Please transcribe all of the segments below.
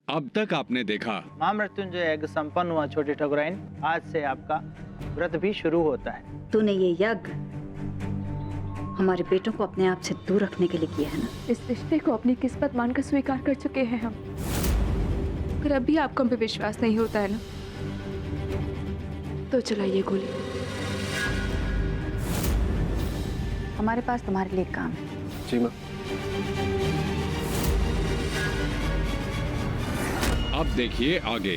अब तक आपने देखा। महामृत्युंजय यज्ञ संपन्न हुआ छोटी ठाकुराइन। आज से आपका व्रत भी शुरू होता है। तूने ये यज्ञ हमारे बेटों को अपने आप से दूर रखने के लिए किया है ना? इस रिश्ते को अपनी किस्मत मानकर स्वीकार कर चुके हैं हम। अगर अभी आपको हम पे विश्वास नहीं होता है ना, तो चलाइए गोली। हमारे पास तुम्हारे लिए काम है। जी माँ। अब देखिए आगे।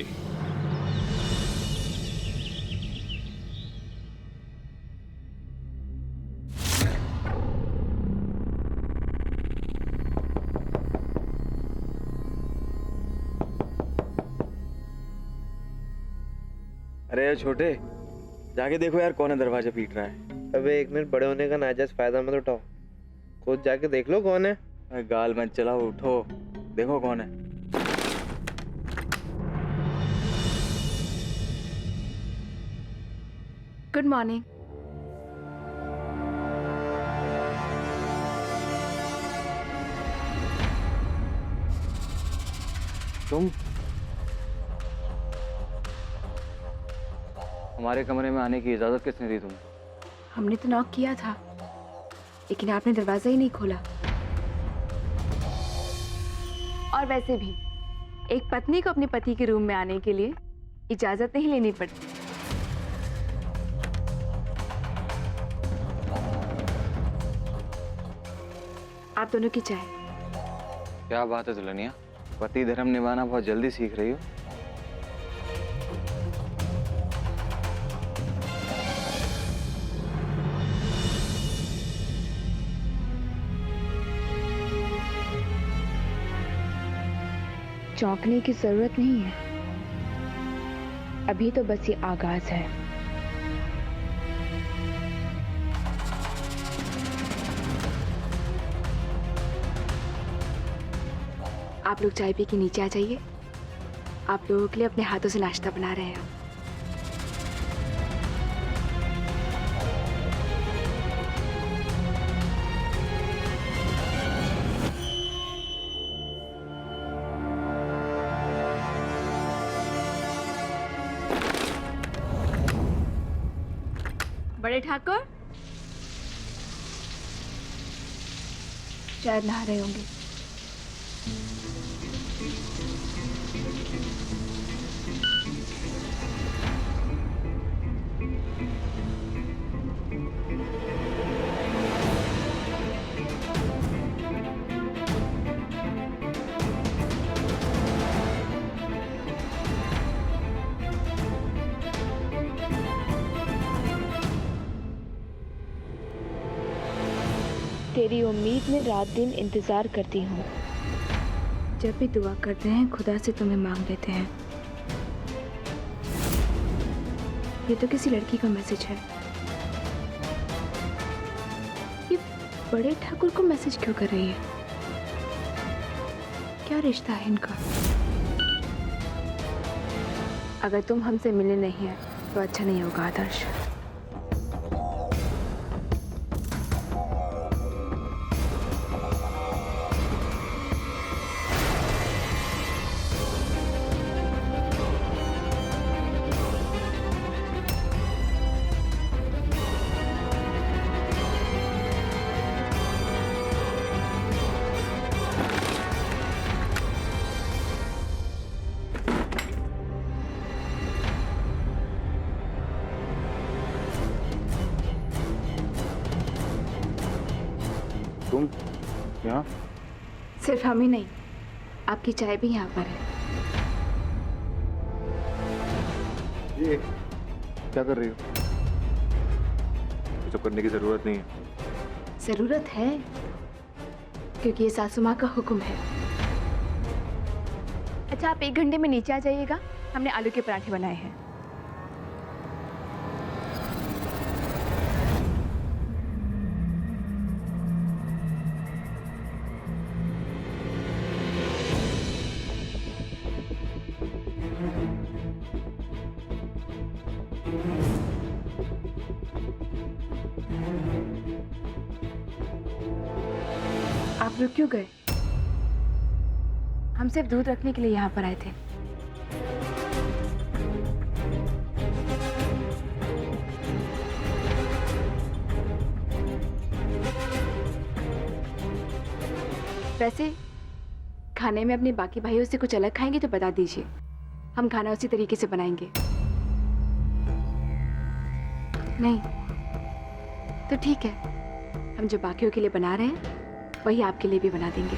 अरे यार छोटे, जाके देखो यार कौन है दरवाजा पीट रहा है। अबे एक मिनट, बड़े होने का नाजायज फायदा मत उठाओ। खुद जाके देख लो कौन है। अरे गाल मत चलाओ, उठो देखो कौन है। Good morning. तुम हमारे कमरे में आने की इजाजत किसने दी तुम्हें? हमने तो नॉक किया था, लेकिन आपने दरवाजा ही नहीं खोला। और वैसे भी एक पत्नी को अपने पति के रूम में आने के लिए इजाजत नहीं लेनी पड़ती। आप दोनों की चाय। क्या बात है दुल्हनिया, पति धर्म निभाना बहुत जल्दी सीख रही हो। चौंकने की जरूरत नहीं है, अभी तो बस ये आगाज है। आप लोग चाय पी के नीचे आ जाइए, आप लोगों के लिए अपने हाथों से नाश्ता बना रहे हैं। बड़े ठाकुर शायद नहा रहे होंगे। तेरी उम्मीद में रात दिन इंतजार करती हूँ। जब भी दुआ करते हैं खुदा से तुम्हें मांग लेते हैं। ये तो किसी लड़की का मैसेज है। ये बड़े ठाकुर को मैसेज क्यों कर रही है? क्या रिश्ता है इनका? अगर तुम हमसे मिलने नहीं है तो अच्छा नहीं होगा आदर्श। तुम यहाँ? सिर्फ हम ही नहीं, आपकी चाय भी यहाँ पर है। ये क्या कर रही हो? ये सब करने की जरूरत नहीं है। जरूरत है, क्योंकि ये सासू माँ का हुक्म है। अच्छा, आप 1 घंटे में नीचे आ जाइएगा, हमने आलू के पराठे बनाए हैं। आप रुक क्यों गए? हम सिर्फ दूध रखने के लिए यहाँ पर आए थे। वैसे खाने में अपने बाकी भाइयों से कुछ अलग खाएंगे तो बता दीजिए, हम खाना उसी तरीके से बनाएंगे। नहीं तो ठीक है, हम जो बाकियों के लिए बना रहे हैं वही आपके लिए भी बना देंगे।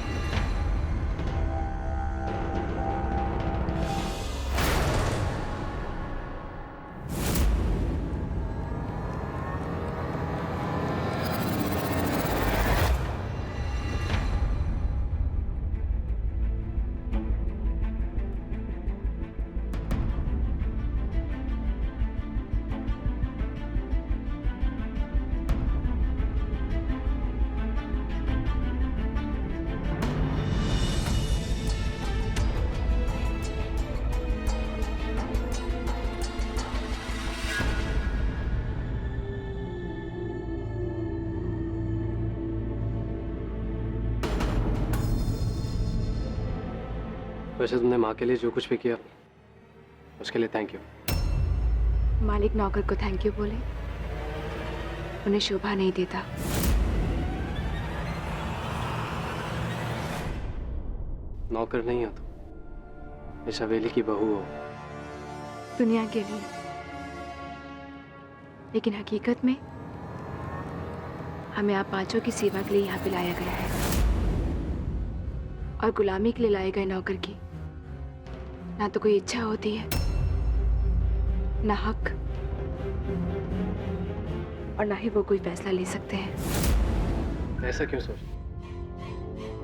वैसे तुमने माँ के लिए जो कुछ भी किया उसके लिए थैंक यू। मालिक नौकर को थैंक यू बोले, उन्हें शोभा नहीं देता। नौकर नहीं हो तुम, इस हवेली की बहू हो। दुनिया के लिए, लेकिन हकीकत में हमें आप पांचों की सेवा के लिए यहाँ पे लाया गया है, और गुलामी के लिए लाए गए नौकर की ना तो कोई इच्छा होती है, ना हक, और ना ही वो कोई फैसला ले सकते हैं। ऐसा क्यों सोच?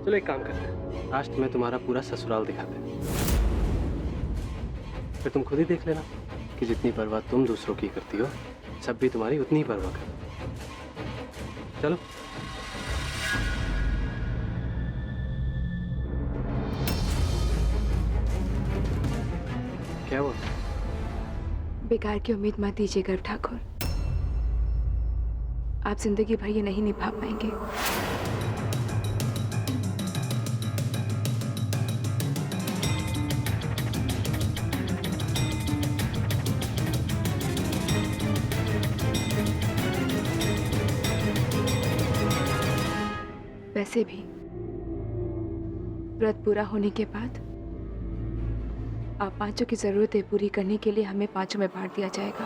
चलो एक काम करते हैं, आज तुम्हें तुम्हारा पूरा ससुराल दिखाते हैं, फिर तुम खुद ही देख लेना कि जितनी परवाह तुम दूसरों की करती हो, सब भी तुम्हारी उतनी ही परवाह करते। चलो। क्या हुआ? बेकार की उम्मीद मत दीजिए गर्व ठाकुर, आप जिंदगी भर ये नहीं निभा पाएंगे। वैसे भी व्रत पूरा होने के बाद आप पांचों की जरूरतें पूरी करने के लिए हमें पांचों में बांट दिया जाएगा।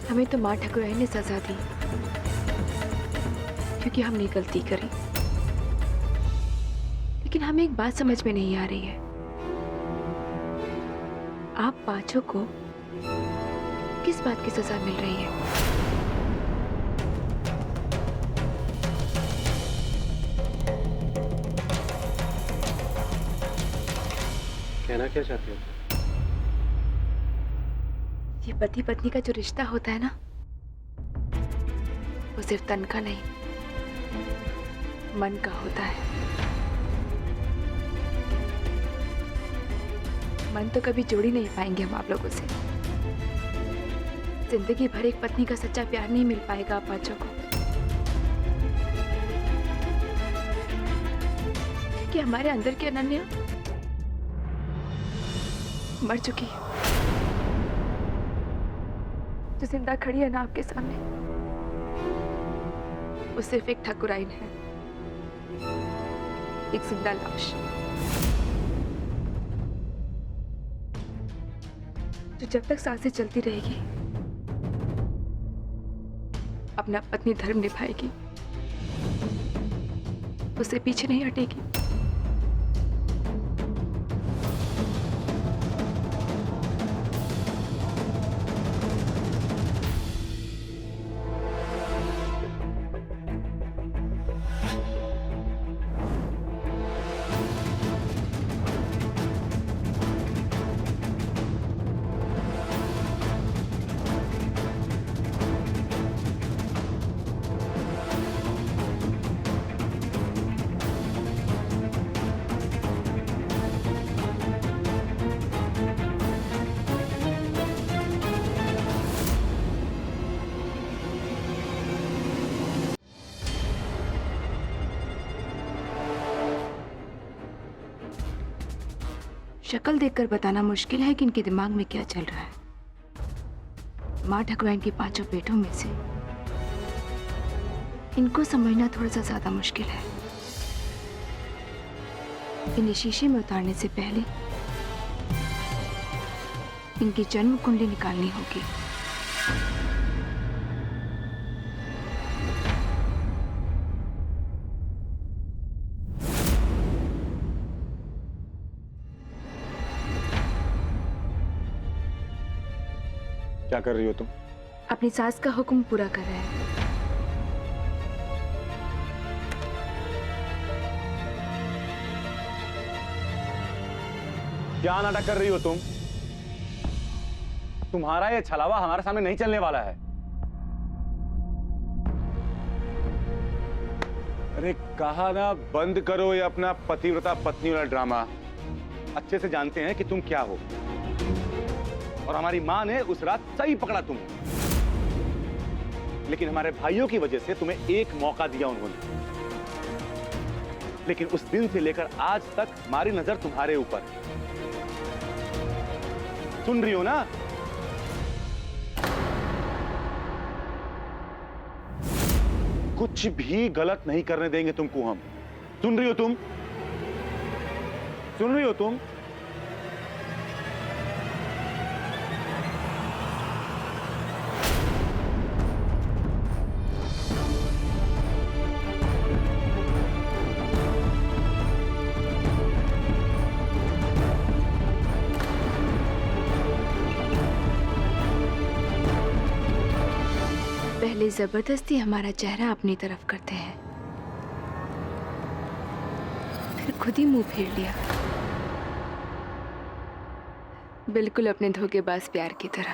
हमें तो माँ ठकुराइन ने सजा दी क्योंकि हमने गलती करी, लेकिन हमें एक बात समझ में नहीं आ रही है, आप पांचों को किस बात की सजा मिल रही है? कहना क्या चाहती हो? ये पति पत्नी का जो रिश्ता होता है ना, वो सिर्फ तन का नहीं, मन का होता है। मन तो कभी जोड़ ही नहीं पाएंगे हम आप लोगों से। जिंदगी भर एक पत्नी का सच्चा प्यार नहीं मिल पाएगा आप पांचों को, क्योंकि हमारे अंदर की अनन्या मर चुकी है। जो जिंदा खड़ी है ना आपके सामने, वो सिर्फ एक ठाकुराइन है, एक जिंदा लाश, जो जब तक सांसें चलती रहेगी अपना पत्नी धर्म निभाएगी, उससे पीछे नहीं हटेगी। शक्ल देखकर बताना मुश्किल है कि इनके दिमाग में क्या चल रहा है। माँ ठकुराइन की 5 बेटों में से इनको समझना थोड़ा सा ज्यादा मुश्किल है। इन्हें शीशे में उतारने से पहले इनकी जन्म कुंडली निकालनी होगी। क्या कर रही हो तुम? अपनी सास का हुक्म पूरा कर रहे हैं। क्या नाटक कर रही हो तुम? तुम्हारा ये छलावा हमारे सामने नहीं चलने वाला है। अरे कहा ना बंद करो ये अपना पतिव्रता पत्नी वाला ड्रामा। अच्छे से जानते हैं कि तुम क्या हो, और हमारी मां ने उस रात सही पकड़ा तुम्हें। लेकिन हमारे भाइयों की वजह से तुम्हें एक मौका दिया उन्होंने, लेकिन उस दिन से लेकर आज तक हमारी नजर तुम्हारे ऊपर। सुन रही हो ना? कुछ भी गलत नहीं करने देंगे तुमको हम। सुन रही हो तुम? सुन रही हो तुम? पहले जबरदस्ती हमारा चेहरा अपनी तरफ करते हैं, फिर खुद ही मुंह फेर लिया, बिल्कुल अपने धोखेबाज प्यार की तरह।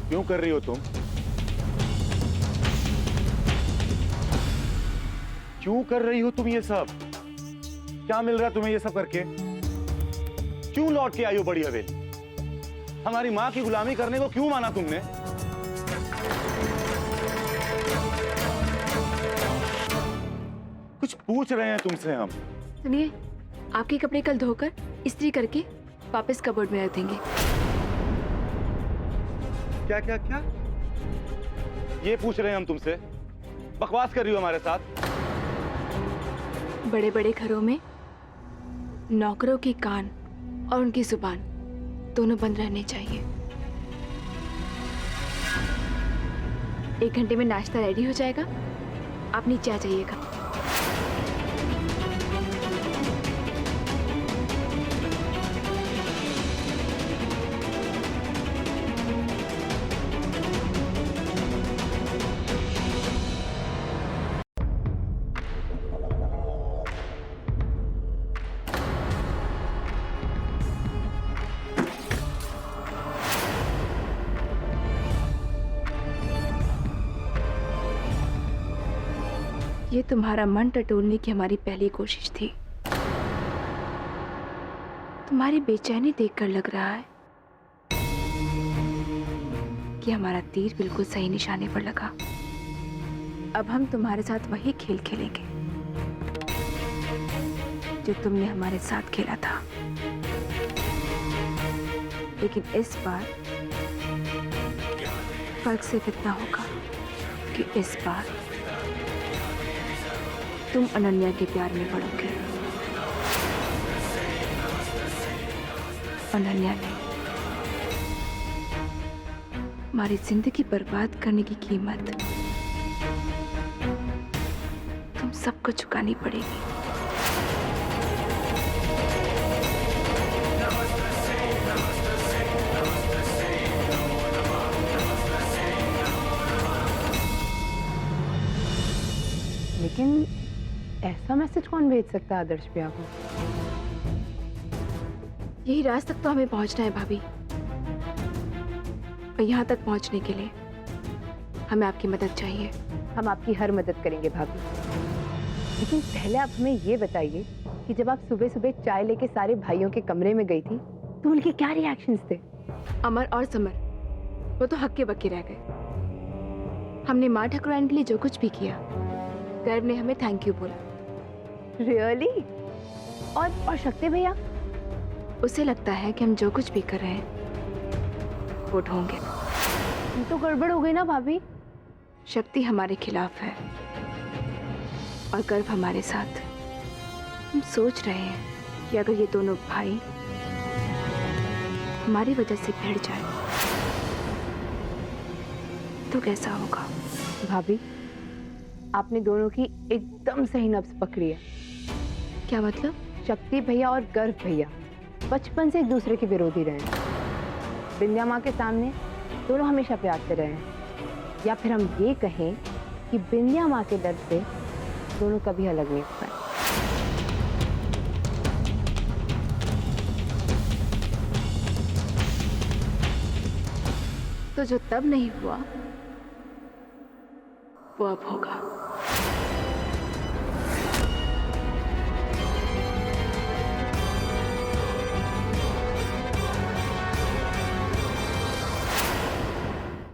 क्यों कर रही हो तुम? क्यों कर रही हो तुम ये सब? क्या मिल रहा है तुम्हें ये सब करके? क्यों लौट के आई हो बड़ी हवेली? हमारी मां की गुलामी करने को क्यों माना तुमने? कुछ पूछ रहे हैं तुमसे हम। सुनिए, आपके कपड़े कल धोकर इस्त्री करके वापस कबर्ड में रख देंगे। क्या क्या क्या? ये पूछ रहे हैं हम तुमसे? बकवास कर रही हो हमारे साथ? बड़े बड़े घरों में नौकरों के कान और उनकी जुबान दोनों बंद रहने चाहिए। 1 घंटे में नाश्ता रेडी हो जाएगा, आप नीचे आ जाइएगा। ये तुम्हारा मन टटोलने की हमारी पहली कोशिश थी। तुम्हारी बेचैनी देखकर लग रहा है कि हमारा तीर बिल्कुल सही निशाने पर लगा। अब हम तुम्हारे साथ वही खेल खेलेंगे जो तुमने हमारे साथ खेला था, लेकिन इस बार फर्क सिर्फ इतना होगा कि इस बार तुम अनन्या के प्यार में पड़ोगे, अनन्या ने हमारी जिंदगी बर्बाद करने की कीमत तुम सबको चुकानी पड़ेगी। लेकिन ऐसा मैसेज कौन भेज सकता है आदर्श भैया को? यही राज तक तो हमें पहुंचना है भाभी, और यहाँ तक पहुंचने के लिए हमें आपकी मदद चाहिए। हम आपकी हर मदद करेंगे भाभी, लेकिन पहले आप हमें ये बताइए कि जब आप सुबह सुबह चाय लेके सारे भाइयों के कमरे में गई थी तो उनके क्या रिएक्शंस थे? अमर और समर वो तो हक्के बक्के रह गए। हमने माँ ठकुराइन के लिए जो कुछ भी किया, गर्व ने हमें थैंक यू बोला। रियली? और शक्ति भैया? उसे लगता है कि हम जो कुछ भी कर रहे हैं वो ढोंगे। ये तो गड़बड़ हो गई ना भाभी। शक्ति हमारे खिलाफ है और गर्व हमारे साथ। हम सोच रहे हैं कि अगर ये दोनों भाई हमारी वजह से भिड़ जाए तो कैसा होगा? भाभी, आपने दोनों की एकदम सही नब्ज पकड़ी है। क्या मतलब? शक्ति भैया और गर्व भैया बचपन से एक दूसरे के विरोधी रहे हैं। बिंदिया माँ के सामने दोनों हमेशा प्यार से रहे हैं, या फिर हम ये कहें कि बिंदिया माँ के डर से दोनों कभी अलग नहीं हो पाए। तो जो तब नहीं हुआ वो अब होगा।